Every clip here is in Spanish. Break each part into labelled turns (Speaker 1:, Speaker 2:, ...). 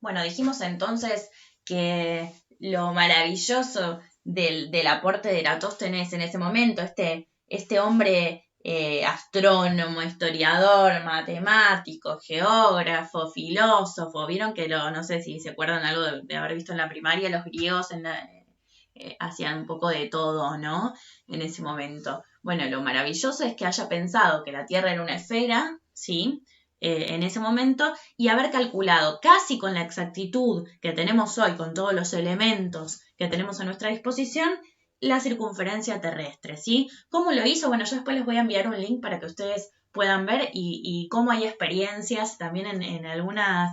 Speaker 1: Bueno, dijimos entonces que lo maravilloso del aporte de Eratóstenes en ese momento, este hombre astrónomo, historiador, matemático, geógrafo, filósofo, vieron que no sé si se acuerdan algo de haber visto en la primaria, los griegos hacían un poco de todo, ¿no? En ese momento. Bueno, lo maravilloso es que haya pensado que la Tierra era una esfera, ¿sí? En ese momento, y haber calculado casi con la exactitud que tenemos hoy, con todos los elementos que tenemos a nuestra disposición, la circunferencia terrestre, ¿sí? ¿Cómo lo hizo? Bueno, yo después les voy a enviar un link para que ustedes puedan ver y cómo hay experiencias también en algunas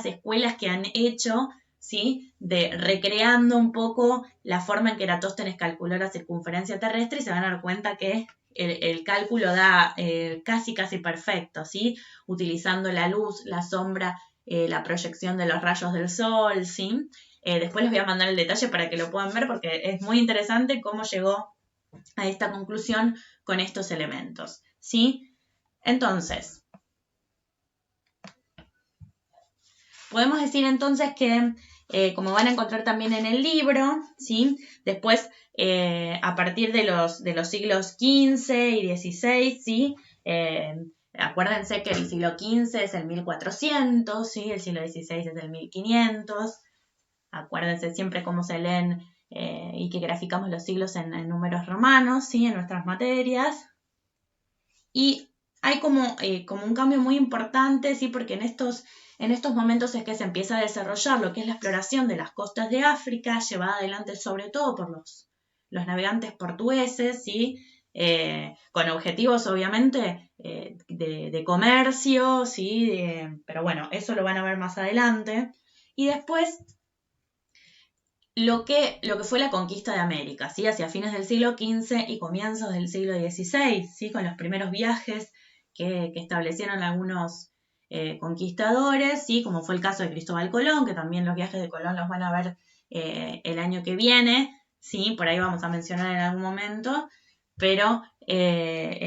Speaker 1: escuelas que han hecho, ¿sí? De recreando un poco la forma en que Eratóstenes calculó la circunferencia terrestre y se van a dar cuenta que el cálculo da casi perfecto, ¿sí? Utilizando la luz, la sombra, la proyección de los rayos del sol, ¿sí? Después les voy a mandar el detalle para que lo puedan ver porque es muy interesante cómo llegó a esta conclusión con estos elementos, ¿sí? Entonces, podemos decir entonces que, como van a encontrar también en el libro, ¿sí? Después, a partir de los siglos XV y XVI, ¿sí? Acuérdense que el siglo XV es el 1400, ¿sí? El siglo XVI es el 1500. Acuérdense siempre cómo se leen y que graficamos los siglos en números romanos, ¿sí? En nuestras materias. Y hay como un cambio muy importante, ¿sí? Porque en estos momentos es que se empieza a desarrollar lo que es la exploración de las costas de África, llevada adelante sobre todo por los navegantes portugueses, ¿sí? Con objetivos obviamente de comercio, ¿sí? Pero bueno, eso lo van a ver más adelante. Y después lo que fue la conquista de América, ¿sí? Hacia fines del siglo XV y comienzos del siglo XVI, ¿sí? Con los primeros viajes que establecieron algunos conquistadores, ¿sí? Como fue el caso de Cristóbal Colón, que también los viajes de Colón los van a ver el año que viene, ¿sí? Por ahí vamos a mencionar en algún momento, pero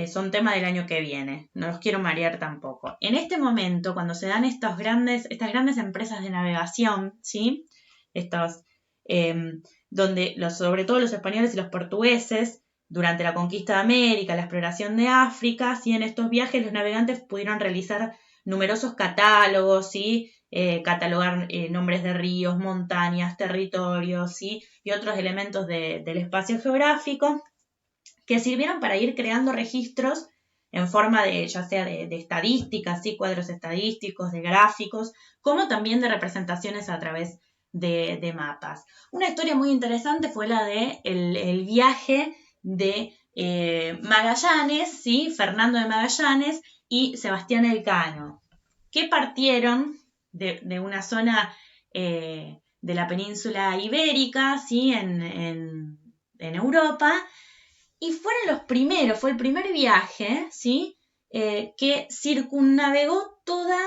Speaker 1: son tema del año que viene, no los quiero marear tampoco. En este momento, cuando se dan estas grandes empresas de navegación, ¿sí? Donde sobre todo los españoles y los portugueses, durante la conquista de América, la exploración de África, ¿sí? En estos viajes los navegantes pudieron realizar numerosos catálogos, ¿sí? Catalogar nombres de ríos, montañas, territorios, ¿sí? Y otros elementos del espacio geográfico que sirvieron para ir creando registros en forma de, ya sea de estadísticas, ¿sí? Cuadros estadísticos, de gráficos, como también de representaciones a través de mapas. Una historia muy interesante fue la de el viaje de Magallanes, ¿sí? Fernando de Magallanes y Sebastián Elcano, que partieron de una zona de la península ibérica, ¿sí? en Europa, y fueron los primeros, fue el primer viaje, ¿sí? Que circunnavegó toda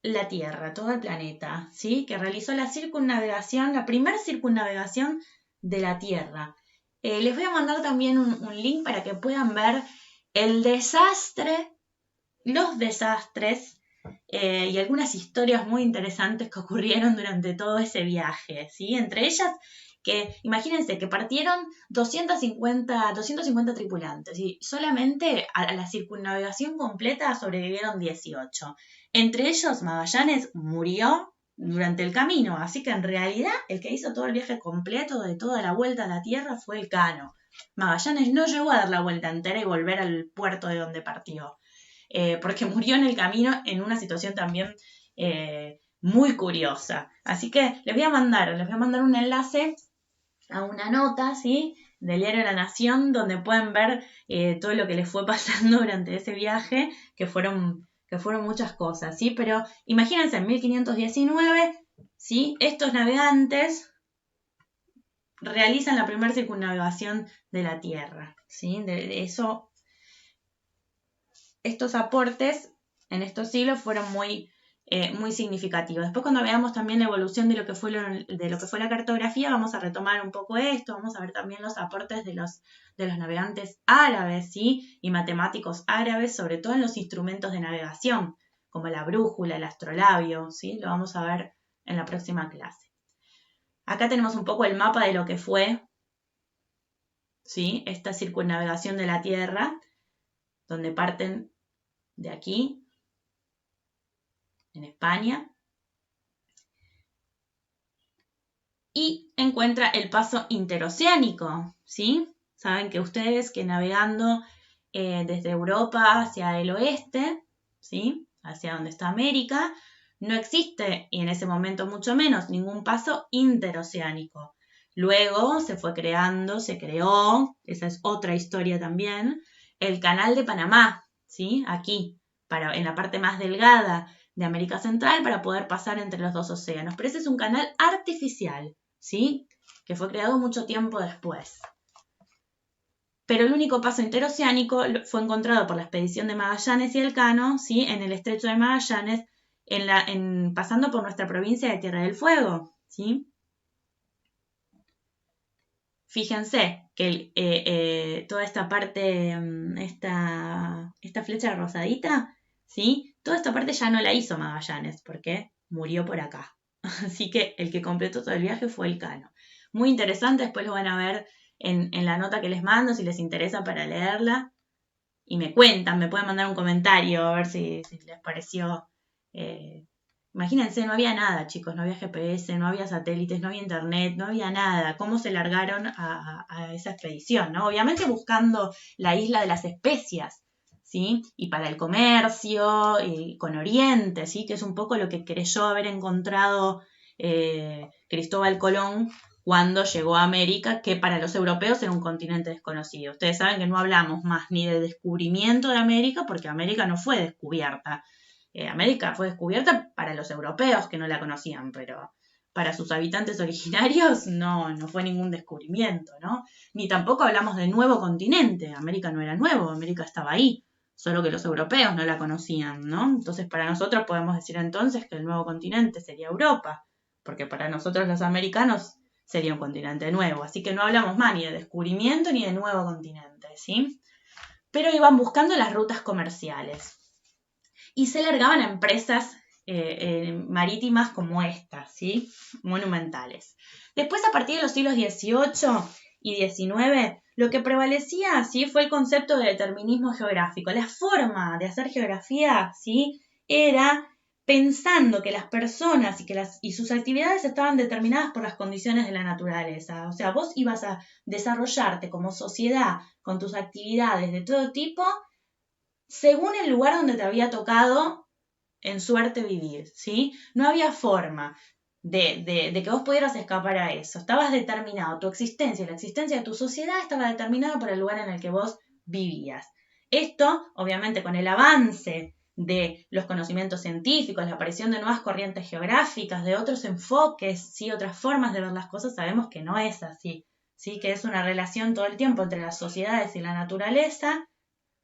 Speaker 1: la Tierra, todo el planeta, ¿sí? Que realizó la circunnavegación, la primera circunnavegación de la Tierra. Les voy a mandar también un link para que puedan ver el desastre, los desastres y algunas historias muy interesantes que ocurrieron durante todo ese viaje, ¿sí? Entre ellas, que imagínense que partieron 250 tripulantes y solamente a la circunnavegación completa sobrevivieron 18. Entre ellos, Magallanes murió durante el camino, así que en realidad el que hizo todo el viaje completo de toda la vuelta a la Tierra fue Elcano. Magallanes no llegó a dar la vuelta entera y volver al puerto de donde partió. Porque murió en el camino en una situación también muy curiosa. Así que les voy a mandar un enlace a una nota, ¿sí? Del diario La Nación, donde pueden ver todo lo que les fue pasando durante ese viaje, que fueron muchas cosas, ¿sí? Pero imagínense, en 1519, ¿sí? Estos navegantes realizan la primera circunnavegación de la Tierra, ¿sí? De eso, estos aportes en estos siglos fueron muy significativos. Después, cuando veamos también la evolución de lo que fue la cartografía, vamos a retomar un poco esto, vamos a ver también los aportes de los navegantes árabes, ¿sí? Y matemáticos árabes, sobre todo en los instrumentos de navegación, como la brújula, el astrolabio, ¿sí? Lo vamos a ver en la próxima clase. Acá tenemos un poco el mapa de lo que fue, ¿sí? Esta circunnavegación de la Tierra, donde parten de aquí, en España, y encuentra el paso interoceánico, ¿sí? Saben que ustedes que navegando desde Europa hacia el oeste, ¿sí? Hacia donde está América, no existe, y en ese momento mucho menos, ningún paso interoceánico. Luego se fue creando, se creó, esa es otra historia también, el Canal de Panamá, ¿sí? Aquí, en la parte más delgada de América Central, para poder pasar entre los dos océanos. Pero ese es un canal artificial, ¿sí? Que fue creado mucho tiempo después. Pero el único paso interoceánico fue encontrado por la expedición de Magallanes y Elcano, ¿sí? En el estrecho de Magallanes, pasando por nuestra provincia de Tierra del Fuego, ¿sí? Fíjense que toda esta parte, esta flecha rosadita, ¿sí? Toda esta parte ya no la hizo Magallanes porque murió por acá. Así que el que completó todo el viaje fue Elcano. Muy interesante, después lo van a ver en la nota que les mando si les interesa para leerla. Y me cuentan, me pueden mandar un comentario a ver si les pareció. Imagínense, no había nada, chicos, no había GPS, no había satélites, no había internet, no había nada. ¿Cómo se largaron a esa expedición, ¿no? Obviamente buscando la isla de las especias, ¿sí? Y para el comercio, y con Oriente, ¿sí? Que es un poco lo que creyó haber encontrado Cristóbal Colón cuando llegó a América, que para los europeos era un continente desconocido. Ustedes saben que no hablamos más ni de descubrimiento de América, porque América no fue descubierta. América fue descubierta para los europeos que no la conocían, pero para sus habitantes originarios no fue ningún descubrimiento, ¿no? Ni tampoco hablamos de nuevo continente. América no era nuevo, América estaba ahí, solo que los europeos no la conocían, ¿no? Entonces para nosotros podemos decir entonces que el nuevo continente sería Europa, porque para nosotros los americanos sería un continente nuevo. Así que no hablamos más ni de descubrimiento ni de nuevo continente, ¿sí? Pero iban buscando las rutas comerciales. Y se largaban a empresas marítimas como estas, ¿sí? Monumentales. Después, a partir de los siglos XVIII y XIX, lo que prevalecía, ¿sí? Fue el concepto de determinismo geográfico. La forma de hacer geografía, ¿sí? Era pensando que las personas y sus actividades estaban determinadas por las condiciones de la naturaleza. O sea, vos ibas a desarrollarte como sociedad con tus actividades de todo tipo según el lugar donde te había tocado en suerte vivir, ¿sí? No había forma de que vos pudieras escapar a eso. Estabas determinado, tu existencia y la existencia de tu sociedad estaba determinada por el lugar en el que vos vivías. Esto, obviamente, con el avance de los conocimientos científicos, la aparición de nuevas corrientes geográficas, de otros enfoques, ¿sí? Otras formas de ver las cosas, sabemos que no es así, ¿sí? Que es una relación todo el tiempo entre las sociedades y la naturaleza,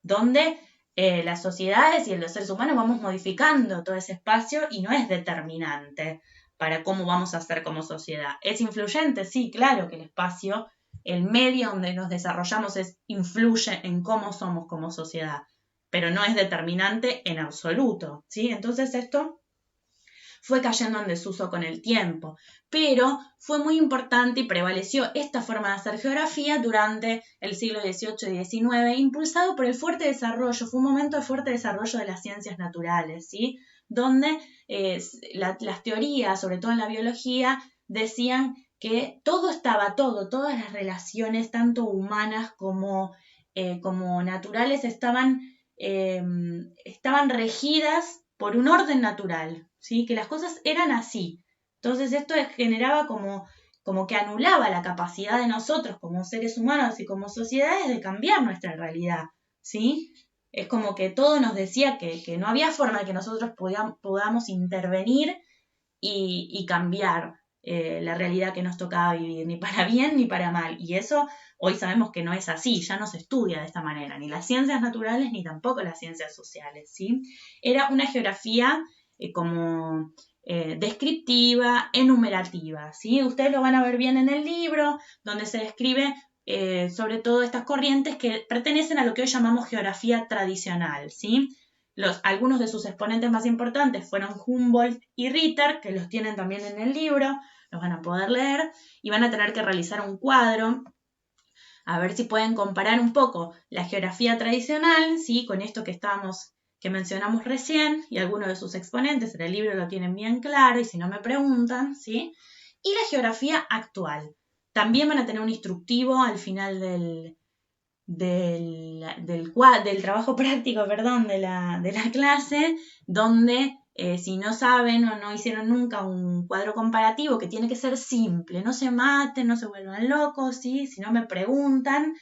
Speaker 1: donde las sociedades y los seres humanos vamos modificando todo ese espacio y no es determinante para cómo vamos a ser como sociedad. ¿Es influyente? Sí, claro que el espacio, el medio donde nos desarrollamos influye en cómo somos como sociedad, pero no es determinante en absoluto, ¿sí? Entonces esto fue cayendo en desuso con el tiempo, pero fue muy importante y prevaleció esta forma de hacer geografía durante el siglo XVIII y XIX, impulsado por el fuerte desarrollo, fue un momento de fuerte desarrollo de las ciencias naturales, ¿sí? Donde las teorías, sobre todo en la biología, decían que todas las relaciones, tanto humanas como naturales, estaban regidas por un orden natural, ¿sí? Que las cosas eran así. Entonces esto generaba como que anulaba la capacidad de nosotros como seres humanos y como sociedades de cambiar nuestra realidad, ¿sí? Es como que todo nos decía que no había forma de que nosotros podamos intervenir y cambiar la realidad que nos tocaba vivir, ni para bien ni para mal. Y eso hoy sabemos que no es así, ya no se estudia de esta manera, ni las ciencias naturales ni tampoco las ciencias sociales, ¿sí? Era una geografía como descriptiva, enumerativa, ¿sí? Ustedes lo van a ver bien en el libro, donde se describe sobre todo estas corrientes que pertenecen a lo que hoy llamamos geografía tradicional, ¿sí? Algunos de sus exponentes más importantes fueron Humboldt y Ritter, que los tienen también en el libro, los van a poder leer, y van a tener que realizar un cuadro, a ver si pueden comparar un poco la geografía tradicional, ¿sí? Con esto que mencionamos recién, y algunos de sus exponentes en el libro lo tienen bien claro, y si no me preguntan, ¿sí? Y la geografía actual. También van a tener un instructivo al final del trabajo práctico, perdón, de la clase, donde si no saben o no hicieron nunca un cuadro comparativo, que tiene que ser simple, no se maten, no se vuelvan locos, ¿sí? Si no me preguntan,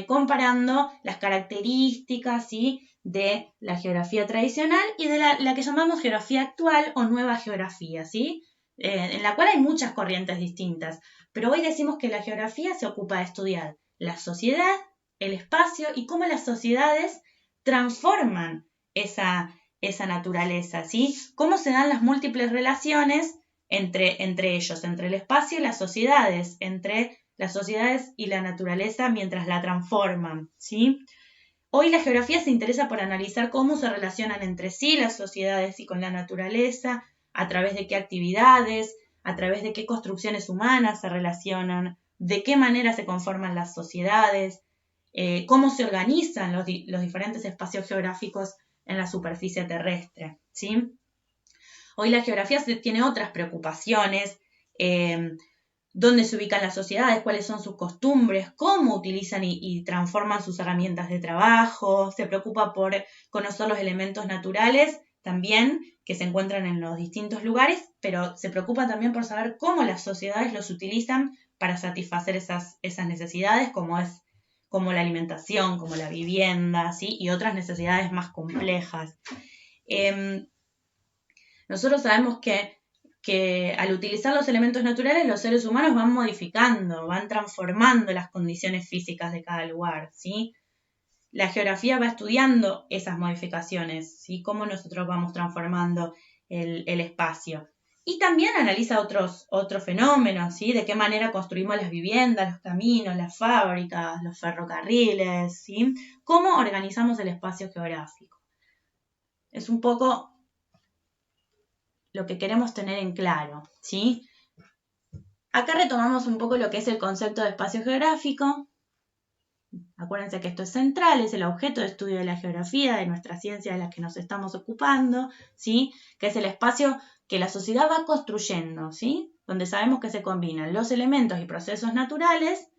Speaker 1: comparando las características, ¿sí? De la geografía tradicional y de la que llamamos geografía actual o nueva geografía, ¿sí? En la cual hay muchas corrientes distintas, pero hoy decimos que la geografía se ocupa de estudiar la sociedad, el espacio y cómo las sociedades transforman esa naturaleza, ¿sí? Cómo se dan las múltiples relaciones entre ellos, entre el espacio y las sociedades, entre las sociedades y la naturaleza mientras la transforman, ¿sí? Hoy la geografía se interesa por analizar cómo se relacionan entre sí las sociedades y con la naturaleza, a través de qué actividades, a través de qué construcciones humanas se relacionan, de qué manera se conforman las sociedades, cómo se organizan los diferentes espacios geográficos en la superficie terrestre, ¿sí? Hoy la geografía tiene otras preocupaciones, dónde se ubican las sociedades, cuáles son sus costumbres, cómo utilizan y transforman sus herramientas de trabajo, se preocupa por conocer los elementos naturales también que se encuentran en los distintos lugares, pero se preocupa también por saber cómo las sociedades los utilizan para satisfacer esas necesidades, como la alimentación, como la vivienda, ¿sí? Y otras necesidades más complejas. Nosotros sabemos que al utilizar los elementos naturales, los seres humanos van modificando, van transformando las condiciones físicas de cada lugar, ¿sí? La geografía va estudiando esas modificaciones, ¿sí? Cómo nosotros vamos transformando el espacio. Y también analiza otros fenómenos, ¿sí? De qué manera construimos las viviendas, los caminos, las fábricas, los ferrocarriles, ¿sí? Cómo organizamos el espacio geográfico. Es un poco lo que queremos tener en claro, ¿sí? Acá retomamos un poco lo que es el concepto de espacio geográfico. Acuérdense que esto es central, es el objeto de estudio de la geografía, de nuestra ciencia de la que nos estamos ocupando, ¿sí? Que es el espacio que la sociedad va construyendo, ¿sí? Donde sabemos que se combinan los elementos y procesos naturales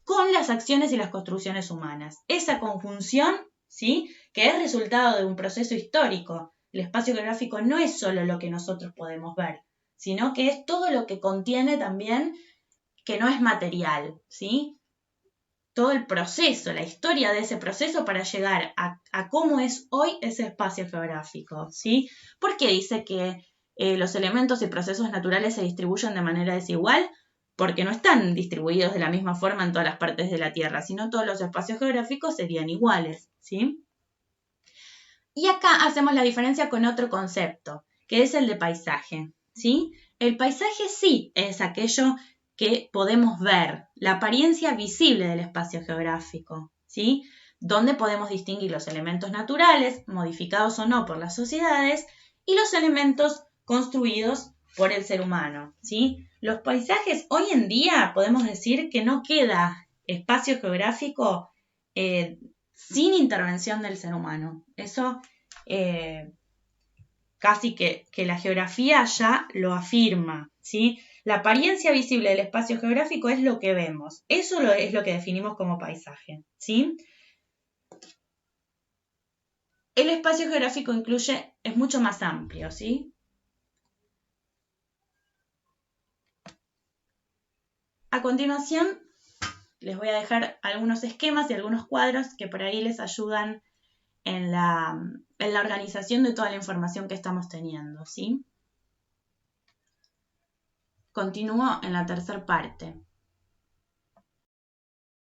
Speaker 1: con las acciones y las construcciones humanas. Esa conjunción, ¿sí? Que es resultado de un proceso histórico. El espacio geográfico no es solo lo que nosotros podemos ver, sino que es todo lo que contiene también que no es material, ¿sí? Todo el proceso, la historia de ese proceso para llegar a cómo es hoy ese espacio geográfico, ¿sí? ¿Por qué dice que los elementos y procesos naturales se distribuyen de manera desigual? Porque no están distribuidos de la misma forma en todas las partes de la Tierra, sino todos los espacios geográficos serían iguales, ¿sí? Y acá hacemos la diferencia con otro concepto, que es el de paisaje, ¿sí? El paisaje sí es aquello que podemos ver, la apariencia visible del espacio geográfico, ¿sí? Donde podemos distinguir los elementos naturales, modificados o no por las sociedades, y los elementos construidos por el ser humano, ¿sí? Los paisajes, hoy en día podemos decir que no queda espacio geográfico sin intervención del ser humano. Eso casi que la geografía ya lo afirma, ¿sí? La apariencia visible del espacio geográfico es lo que vemos. Eso es lo que definimos como paisaje, ¿sí? El espacio geográfico es mucho más amplio, ¿sí? A continuación, les voy a dejar algunos esquemas y algunos cuadros que por ahí les ayudan en la organización de toda la información que estamos teniendo, ¿sí? Continúo en la tercera parte.